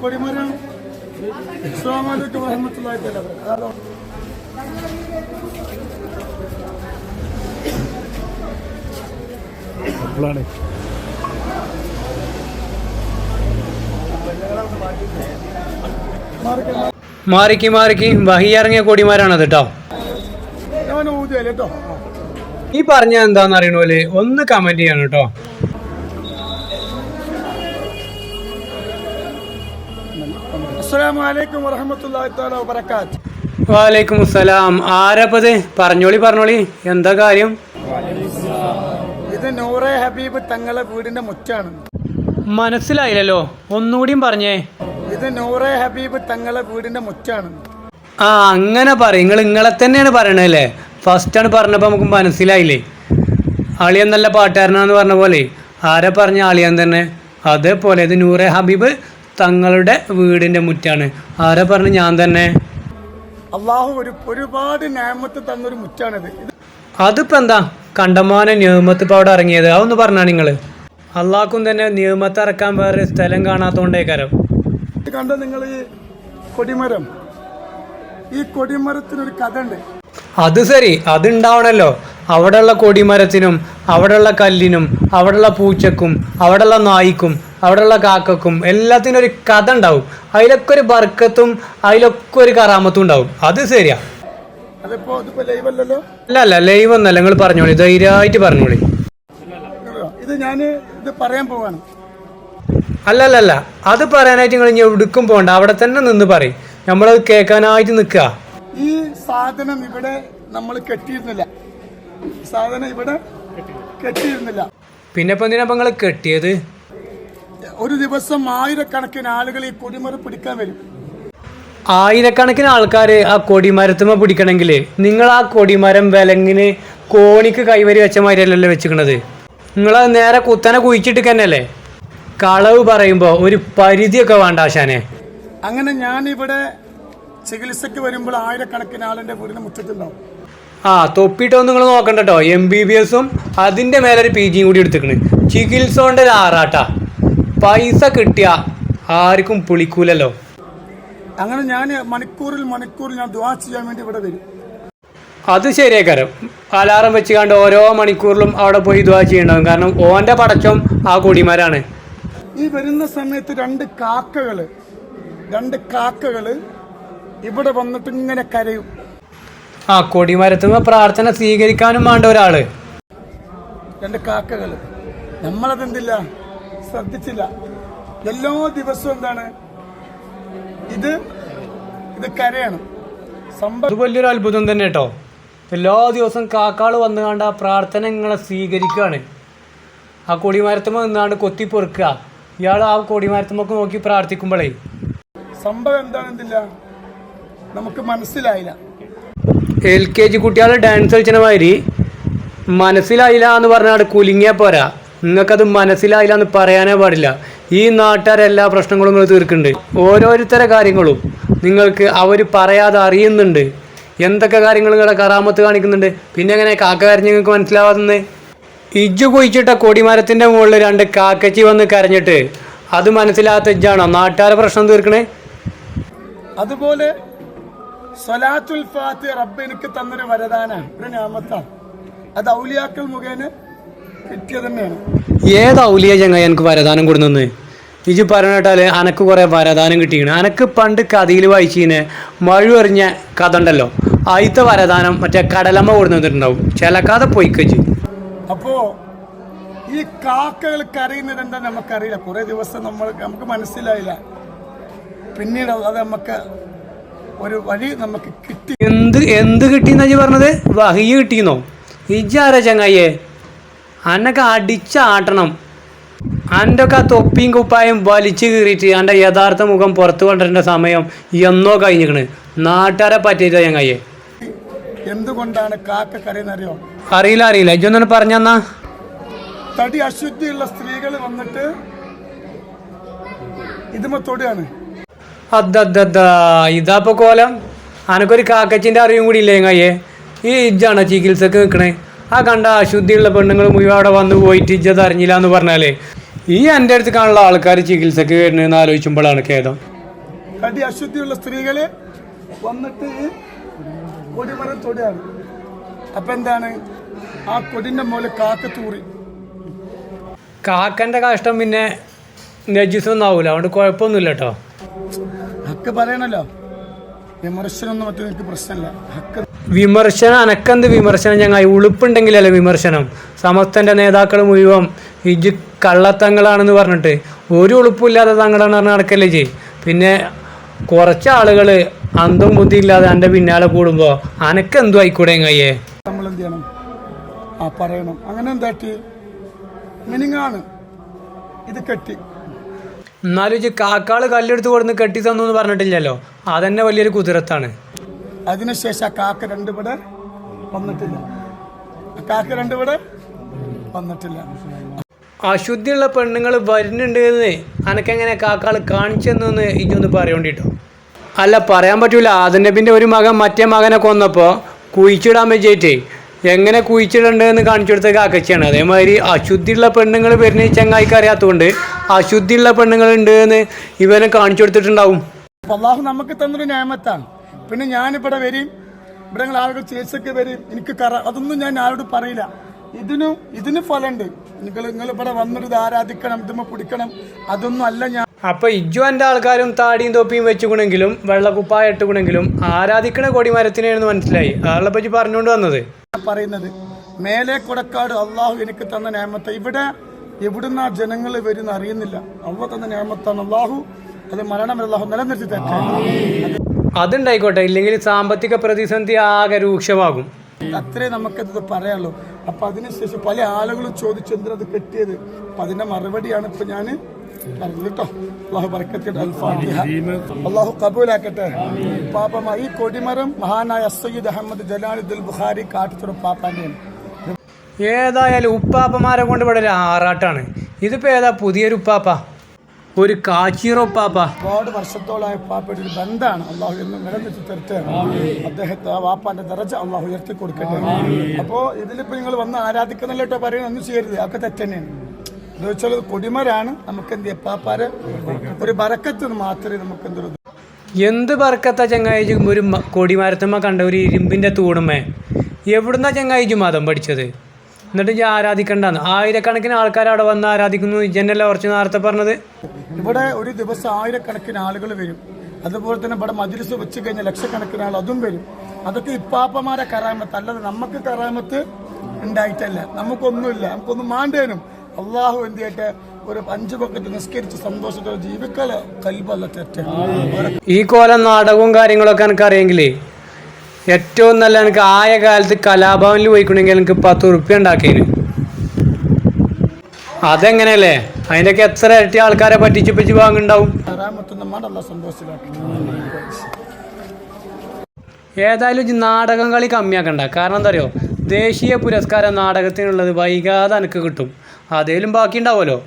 കൊടിമരം അസ്സലാമു അലൈക്കും വറഹ്മത്തുള്ളാഹി തആല വബറകാതുഹു. മാറിക്ക് വഹി ഇറങ്ങിയ കൊടിമാരാണത് കേട്ടോ. ഈ പറഞ്ഞ എന്താന്ന് അറിയണോല് ഒന്ന് കമന്റ് ചെയ്യണം കേട്ടോ. അസ്സലാമു അലൈക്കും വറഹ്മത്തുള്ളാഹി തആല വബറകാതുഹു. വാലൈക്കും അസ്സലാം. ആരപ്പത്? പറഞ്ഞോളി എന്താ കാര്യം? ഇത് നൂറെ ഹബീബ് തങ്ങളെ വീടിന്റെ മുറ്റാണ്. മനസ്സിലായില്ലല്ലോ, ഒന്നുകൂടിയും പറഞ്ഞേ. ഇത് നൂറെ ഹബീബ് തങ്ങളെ വീടിന്റെ മുറ്റാണ്. ആ അങ്ങനെ പറയും. നിങ്ങളെ തന്നെയാണ് പറയണല്ലേ. ഫസ്റ്റാണ് പറഞ്ഞപ്പോൾ നമുക്ക് മനസ്സിലായില്ലേ. അളിയൻ നല്ല പാട്ടുകാരനാന്ന് പറഞ്ഞ പോലെ ആരെ പറഞ്ഞ അളിയൻ തന്നെ. അതേപോലെ ഇത് നൂറെ ഹബീബ് തങ്ങളുടെ വീടിന്റെ മുറ്റാണ്. ആരെ പറഞ്ഞു? ഞാൻ തന്നെ. അള്ളാഹു ഒരുപാട് നിഅമത്ത് തന്നൊരു മുറ്റാണിത്. അതിപ്പോ എന്താ കണ്ടമാനം നിയമത്ത് ഇപ്പൊ അവിടെ ഇറങ്ങിയത്? അതൊന്ന് പറഞ്ഞാ നിങ്ങള്. അള്ളാഹ്ക്കും തന്നെ നിയമത്ത് ഇറക്കാൻ വേറെ സ്ഥലം കാണാത്തോണ്ടേക്കാരം. കണ്ട നിങ്ങൾ ഈ കൊടിമരം, ഈ കൊടിമരത്തിനൊരു കഥ ഉണ്ട്. അത് ശരി, അതുണ്ടാവണല്ലോ. അവിടെയുള്ള കൊടിമരത്തിനും അവിടെയുള്ള കല്ലിനും അവിടെയുള്ള പൂച്ചക്കും അവിടെയുള്ള നായിക്കും അവിടെയുള്ള കാക്കക്കും എല്ലാത്തിനും ഒരു കഥ ഉണ്ടാവും. അതിലൊക്കെ ഒരു ബർക്കത്തും അതിലൊക്കെ ഒരു കറാമത്തും ഉണ്ടാവും. അത് ശരിയാ. അല്ല ലൈവ് ഒന്നല്ല. നിങ്ങൾ പറഞ്ഞോളി, ധൈര്യമായിട്ട് പറഞ്ഞോളി. ഇത് ഞാൻ ഇത് പറയാൻ പോവാണ്. അല്ല അത് പറയാനായിട്ട് നിങ്ങൾ ഇനി എവിടേക്കും പോകണ്ട, അവിടെ തന്നെ നിന്ന് പറയും. നമ്മളത് കേൾക്കാനായിട്ട് നിൽക്കുക. ഈ സാധനം ഇവിടെ നമ്മൾ കെട്ടിയിരുന്നില്ല. പിന്നെ ഇപ്പൊ എന്തിനാ നിങ്ങൾ കെട്ടിയത്? ഒരു ദിവസം ആയിരക്കണക്കിന് ആളുകൾ ഈ കൊടിമരം പിടിക്കാൻ വരും. ആയിരക്കണക്കിന് ആൾക്കാർ ആ കൊടിമരത്തുമ്മ പിടിക്കണമെങ്കിൽ നിങ്ങൾ ആ കൊടിമരം വിലങ്ങിന് കോണിക്ക് കൈവരി വെച്ച മാതിരിയല്ലല്ലോ വെച്ചിക്കണത്. നിങ്ങളത് നേരെ കുത്തനെ കുഴിച്ചിട്ട് തന്നെയല്ലേ. കളവ് പറയുമ്പോൾ ഒരു പരിധിയൊക്കെ വേണ്ട ആശാനെ. അങ്ങനെ ഞാൻ ഇവിടെ ചികിത്സക്ക് വരുമ്പോൾ ആയിരക്കണക്കിന് ആളിന്റെ വീടിന് മുറ്റത്തുണ്ടാവും. ആ തൊപ്പിയിട്ടൊന്നും നിങ്ങൾ നോക്കണ്ട കേട്ടോ. MBBS അതിന്റെ മേലെ ഒരു PG കൂടി എടുത്തിക്കണ്. ചികിത്സ കൊണ്ട് ഒരു ആറാട്ടാ. പൈസ കിട്ടിയ ആർക്കും പുളിക്കൂലല്ലോ. അങ്ങനെ ഞാൻ മണിക്കൂറിൽ ഞാൻ ദുആ ചെയ്യാൻ വേണ്ടി ഇവിടെ വരും. അത് ശരിയാക്കാരം. അലാറം വെച്ച് കണ്ട് ഓരോ മണിക്കൂറിലും അവിടെ പോയി ദുആ ചെയ്യണ്ടാവും. കാരണം ഓന്റെ പടച്ചം ആ കൊടിമാരാണ്. ഈ വരുന്ന സമയത്ത് രണ്ട് കാക്കകള് ഇവിടെ വന്നിട്ട് ഇങ്ങനെ കരയും. ആ കൊടിമരത്തുമ്മ പ്രാർത്ഥന സ്വീകരിക്കാനും വേണ്ട ഒരാള്. രണ്ട് കാക്കകള്. നമ്മളതെന്തില്ല, ശ്രദ്ധിച്ചില്ല. എല്ലാ ദിവസവും എന്താണ് ഇത് കരയാണ്. അത് വലിയൊരു അത്ഭുതം തന്നെ കേട്ടോ. എല്ലാ ദിവസവും കാക്കാള് വന്നു കണ്ട ആ പ്രാർത്ഥന നിങ്ങളെ സ്വീകരിക്കുകയാണ്. ആ കൊടിമരത്തുമ്മ നിന്നാണ്ട് കൊത്തി പൊറുക്കുക. ഇയാൾ ആ കൊടിമരത്തുമ്മക്ക് നോക്കി പ്രാർത്ഥിക്കുമ്പോഴേ സംഭവം എന്താണെന്നില്ല നമുക്ക് മനസ്സിലായില്ല. LKG കുട്ടികൾ ഡാൻസ് കളിച്ചണ മാതിരി മനസ്സിലായില്ല എന്ന് പറഞ്ഞാൽ കുലുങ്ങിയാൽ പോരാ. നിങ്ങൾക്കത് മനസ്സിലായില്ല എന്ന് പറയാനേ പാടില്ല. ഈ നാട്ടുകാരെല്ലാ പ്രശ്നങ്ങളും നിങ്ങൾ തീർക്കുന്നുണ്ട്. ഓരോരുത്തരെ കാര്യങ്ങളും നിങ്ങൾക്ക് അവർ പറയാതെ അറിയുന്നുണ്ട്. എന്തൊക്കെ കാര്യങ്ങൾ നിങ്ങളുടെ കറാമത്ത് കാണിക്കുന്നുണ്ട്. പിന്നെ എങ്ങനെ കാക്ക കരഞ്ഞ് നിങ്ങൾക്ക് മനസ്സിലാവാതെന്ന്? ഇജ്ജ് കുഴിച്ചിട്ട കൊടിമരത്തിൻ്റെ മുകളിൽ രണ്ട് കാക്കച്ചി വന്ന് കരഞ്ഞിട്ട് അത് മനസ്സിലാകാത്ത ഇജ്ജാണോ നാട്ടുകാരെ പ്രശ്നം തീർക്കണേ? അതുപോലെ സ്വലാത്തുൽ ഫാത്തിഹ റബ്ബ് എനിക്ക് തന്നൊരു വരദാനാണ്, ഒരു നിഅമത്താണ്. അത് ഔലിയാക്കൾ മുഖേന കിട്ടിയത് തന്നെയാണ്. ഏത് ഔലിയ ചങ്ങായി എനിക്ക് വരദാനം കൊടുന്നെന്ന് ഇജ് പറഞ്ഞിട്ടാല് അനക്ക് കുറെ വരദാനം കിട്ടിയാണ്. അനക്ക് പണ്ട് കഥയിൽ വായിച്ചീന് മഴുവെറിഞ്ഞ കഥ ഉണ്ടല്ലോ, ആദ്യത്തെ വരദാനം മറ്റേ കടലമ്മ കൊടുത്തിട്ടുണ്ടാവും. ചിലക്കാതെ പോയിക്കച്ച്. അപ്പോ ഈ കാക്കകൾ കരയുന്നത് എന്താ നമുക്കറിയില്ല. കുറെ ദിവസം നമുക്ക് മനസ്സിലായില്ല. പിന്നീട് അത് നമുക്ക് ഒരു വഴി നമുക്ക് കിട്ടി. എന്ത് കിട്ടിയെന്നാ ഇജ്ജ് പറഞ്ഞത്? വഹി കിട്ടിയെന്നോ? ഇജ്ജാരാ ചങ്ങായിയെ? അന്നൊക്കെ അടിച്ചാട്ടണം. എൻ്റെ ഒക്കെ ആ തൊപ്പിയും കുപ്പായും വലിച്ചു കീറിയിട്ട് എൻ്റെ യഥാർത്ഥ മുഖം പുറത്തു കൊണ്ടുവരേണ്ട സമയം എന്നോ കഴിഞ്ഞിക്കണ്. നാട്ടുകാരെ പറ്റിയിട്ടാ ചങ്ങായിയെ. എന്തുകൊണ്ടാണ് കാക്ക കരയെന്നറിയോ? അറിയില്ല. ഇജ്ജൊന്നു പറഞ്ഞെന്നാ. തടി അശുദ്ധിയുള്ള സ്ത്രീകൾ വന്നിട്ട് ഇതുമ തൊടുകയാണ്. ഇതാപ്പോ കോലം. അനക്കൊരു കാക്കച്ചിൻ്റെ അറിവും കൂടി ഇല്ലേ ചങ്ങായിയെ? ഈ ഇജ്ജാണോ ചികിത്സക്ക് നിൽക്കണേ? ആ കണ്ട അശുദ്ധിയുള്ള പെണ്ണുങ്ങൾ മുഴുവൻ അവിടെ വന്നു പോയിട്ട് ഇജ്ജത് അറിഞ്ഞില്ല എന്ന് പറഞ്ഞാലേ ഈ എൻ്റെ അടുത്ത് കാണുന്ന ആൾക്കാർ ചികിത്സക്ക് വരുന്നതെന്ന് ആലോചിക്കുമ്പോഴാണ് ഖേദം. കടി അശുദ്ധിയുള്ള സ്ത്രീകള് വന്നിട്ട് ഈ കൊടിമരം തൊടുകയാണ്. അപ്പൊ എന്താണ്, ആ കൊടിന്റെ മുകളിൽ കാക്ക തൂറി. കാക്കൻ്റെ കഷ്ടം പിന്നെ നജിസൊന്നും ആവൂല, അതുകൊണ്ട് കുഴപ്പമൊന്നുമില്ല കേട്ടോ. ഹക്ക് പറയണല്ലോ, വിമർശനമൊന്നും മറ്റും എനിക്ക് പ്രശ്നമില്ല. ഹക്ക് വിമർശനം അനക്കെന്ത് വിമർശനം? ഞങ്ങൾ ഉളുപ്പുണ്ടെങ്കിലല്ലേ വിമർശനം. സമസ്തൻ്റെ നേതാക്കൾ മുഴുവൻ ഇജ് കള്ളത്തങ്ങളാണെന്ന് പറഞ്ഞിട്ട് ഒരു ഉളുപ്പില്ലാതെ തങ്ങളാണ് പറഞ്ഞ് നടക്കല്ലേ ചെയ്യും. പിന്നെ കുറച്ച് ആളുകൾ അന്തം ബുദ്ധി ഇല്ലാതെ എൻ്റെ പിന്നാലെ കൂടുമ്പോൾ അനക്കെന്തു ആയിക്കൂടെ കയ്യേ? നമ്മൾ എന്ത് ചെയ്യണം? പറയണം. അങ്ങനെ എന്താട്ടി മിനിങ്ങാണ് ഇത് കെട്ടി. എന്നാലും ഇജ് കാക്കാള് കല്ലെടുത്ത് കൊടുന്ന് കെട്ടി തന്നു എന്ന് പറഞ്ഞിട്ടില്ലല്ലോ, അതന്നെ വലിയൊരു കുതിരത്താണ്. അതിനുശേഷം ആ കാക്ക രണ്ടുപടെ വന്നിട്ടില്ല. അശുദ്ധിയുള്ള പെണ്ണുങ്ങൾ വരുന്നുണ്ട് എന്ന് അനക്കെങ്ങനെ കാക്കാള് കാണിച്ചെന്ന് ഇജൊന്ന് പറയോണ്ടിട്ടോ. അല്ല, പറയാൻ പറ്റൂല. ആദം നബിൻ്റെ ഒരു മകൻ മറ്റേ മകനെ കൊന്നപ്പോൾ കുഴിച്ചിടാൻ വെച്ചിട്ടേ എങ്ങനെ കുഴിച്ചിടേണ്ടതെന്ന് കാണിച്ചു കൊടുത്ത കാക്കച്ചിയാണ്. അതേമാതിരി അശുദ്ധിയുള്ള പെണ്ണുങ്ങൾ വരുന്ന ചങ്ങായിക്ക് അറിയാത്തതുകൊണ്ട് അശുദ്ധിയുള്ള പെണ്ണുങ്ങൾ ഉണ്ട് എന്ന് ഇവനെ കാണിച്ചു കൊടുത്തിട്ടുണ്ടാവും. അള്ളാഹു നമുക്ക് തന്നൊരു നിയമത്താണ്. പിന്നെ ഞാനിവിടെ വരും, ഇവിടെ ആളുകൾ ചികിത്സക്ക് വരും, എനിക്ക് അതൊന്നും ഞാൻ ആരോട് പറയില്ല. ഇതിന് ഫലമുണ്ട്. നിങ്ങൾ ഇവിടെ വന്നിട്ട് ആരാധിക്കണം, ഇതുമ്മ പിടിക്കണം, അതൊന്നും അല്ല ഞാൻ. അപ്പൊ ഇജു എൻ്റെ ആൾക്കാരും താടിയും തൊപ്പിയും വെച്ചുകൊണ്ടെങ്കിലും വെള്ളക്കുപ്പായ ഇട്ടുകൊണ്ടെങ്കിലും ആരാധിക്കണ കൊടിമരത്തിനായിരുന്നു മനസ്സിലായി. ആളെ പറ്റി പറഞ്ഞുകൊണ്ട് വന്നത് പറയുന്നത് മേലെ കൊടക്കാട് അള്ളാഹു എനിക്ക് തന്ന നിയമത്തെ എവിടുന്ന ജനങ്ങൾ വരുന്ന അറിയുന്നില്ല. അള്ളാഹു തന്ന നിയമത്താണ്. അള്ളാഹു അത് മരണം അള്ളാഹു നിലനിർത്തി തരട്ടെ. അതുണ്ടായിക്കോട്ടെ, ഇല്ലെങ്കിൽ സാമ്പത്തിക പ്രതിസന്ധി ആകെ രൂക്ഷമാകും. അത്രേ നമുക്കത് പറയാനുള്ളൂ. അപ്പൊ അതിനുശേഷം പല ആളുകളും ചോദിച്ചു എന്തിനത് കെട്ടിയത്. അപ്പൊ അതിന്റെ മറുപടിയാണ് ഇപ്പൊ ഞാൻ പറഞ്ഞത് കേട്ടോ. അള്ളാഹു ബർക്കത്ത് അള്ളാഹു കബൂലാക്കട്ടെ. പാപ്പ ഈ കൊടിമരം മഹാനായ സയ്യിദ് അഹമ്മദ് ജലാലുദ്ദീൻ ബുഖാരി കാട്ടുതുറ പാപ്പാന്റെയാണ്. ഏതായാലും ഉപ്പാപ്പമാരെ കൊണ്ട് ഇവിടെ ഒരു ആറാട്ടാണ്. ഇതിപ്പോ ഏതാ പുതിയൊരു ഉപ്പാപ്പ, ഒരു കാച്ചീറ ഉപ്പാപ്പ. ഒരുപാട് വർഷത്തോളായ പാപ്പയുടെ ഒരു ബന്ധാണ്. അള്ളാഹു എന്നും നിലനിർത്തി തരട്ടെ. അദ്ദേഹത്തെ ആ വാപ്പാന്റെ ദറജ അള്ളാഹു ഉയർത്തി കൊടുക്കട്ടെ. അപ്പോ ഇതിലിപ്പോ നിങ്ങൾ വന്ന് ആരാധിക്കുന്നല്ലോ കേട്ടോ പറയുന്നത്, ഒന്നും ചെയ്യരുത്. അതൊക്കെ തെറ്റന്നെയാണ്. എന്ന് വെച്ചാൽ കൊടിമരാണ്. നമുക്ക് എന്ത് പാപ്പാരെ ഒരു ബറക്കത്ത് മാത്രമേ നമുക്ക് എന്ത് ബർക്കത്താ ചങ്ങായിജ് ഒരു കൊടിമരത്തമ്മ കണ്ട ഒരു ഇരുമ്പിന്റെ തൂണുമേ? എവിടുന്നാ ചങ്ങായിജ് മതം പഠിച്ചത്? എന്നിട്ട് ഞാൻ ആരാധിക്കണ്ടെന്ന് ആയിരക്കണക്കിന് ആൾക്കാർ അവിടെ വന്ന് ആരാധിക്കുന്നു. ജനല്ല കുറച്ച് നേരത്തെ പറഞ്ഞത്. ഇവിടെ ഒരു ദിവസം ആയിരക്കണക്കിന് ആളുകൾ വരും. അതുപോലെ തന്നെ ഇവിടെ മജ്‌ലിസ് വെച്ച് കഴിഞ്ഞാൽ ലക്ഷക്കണക്കിന് ആൾ അതും വരും. അതൊക്കെ ഇപ്പാപ്പമാരെ കറാമത്ത്, അല്ലാതെ നമുക്ക് കറാമത്ത് ഉണ്ടായിട്ടല്ല. നമുക്കൊന്നുമില്ല, നമുക്കൊന്നും മാണ്ടേനും. അള്ളാഹു എന്ത് ചെയ്യട്ടെ, ഒരു 5 വഖത്ത് നിസ്കരിച്ച് സന്തോഷത്തോടെ ജീവിക്കല കൽബല്ല തെറ്റ. ഈ കോലം നാടകവും കാര്യങ്ങളൊക്കെ എനിക്ക് അറിയെങ്കിലേ ഏറ്റവും നല്ല എനിക്ക് ആയ കാലത്ത് കലാഭവനിൽ പോയിക്കണമെങ്കിൽ എനിക്ക് 10 ഉറുപ്പ്യ ഉണ്ടാക്കിയതിന്. അതെങ്ങനെയല്ലേ? അതിൻ്റെയൊക്കെ എത്ര ഇരട്ടി ആൾക്കാരെ പറ്റിച്ച് വാങ്ങുണ്ടാവും. ഏതായാലും നാടകം കളി കമ്മിയാക്കണ്ട. കാരണം എന്താ പറയുക, ദേശീയ പുരസ്കാരം നാടകത്തിനുള്ളത് വൈകാതെ എനിക്ക് കിട്ടും. അതേലും ബാക്കി ഉണ്ടാവുമല്ലോ.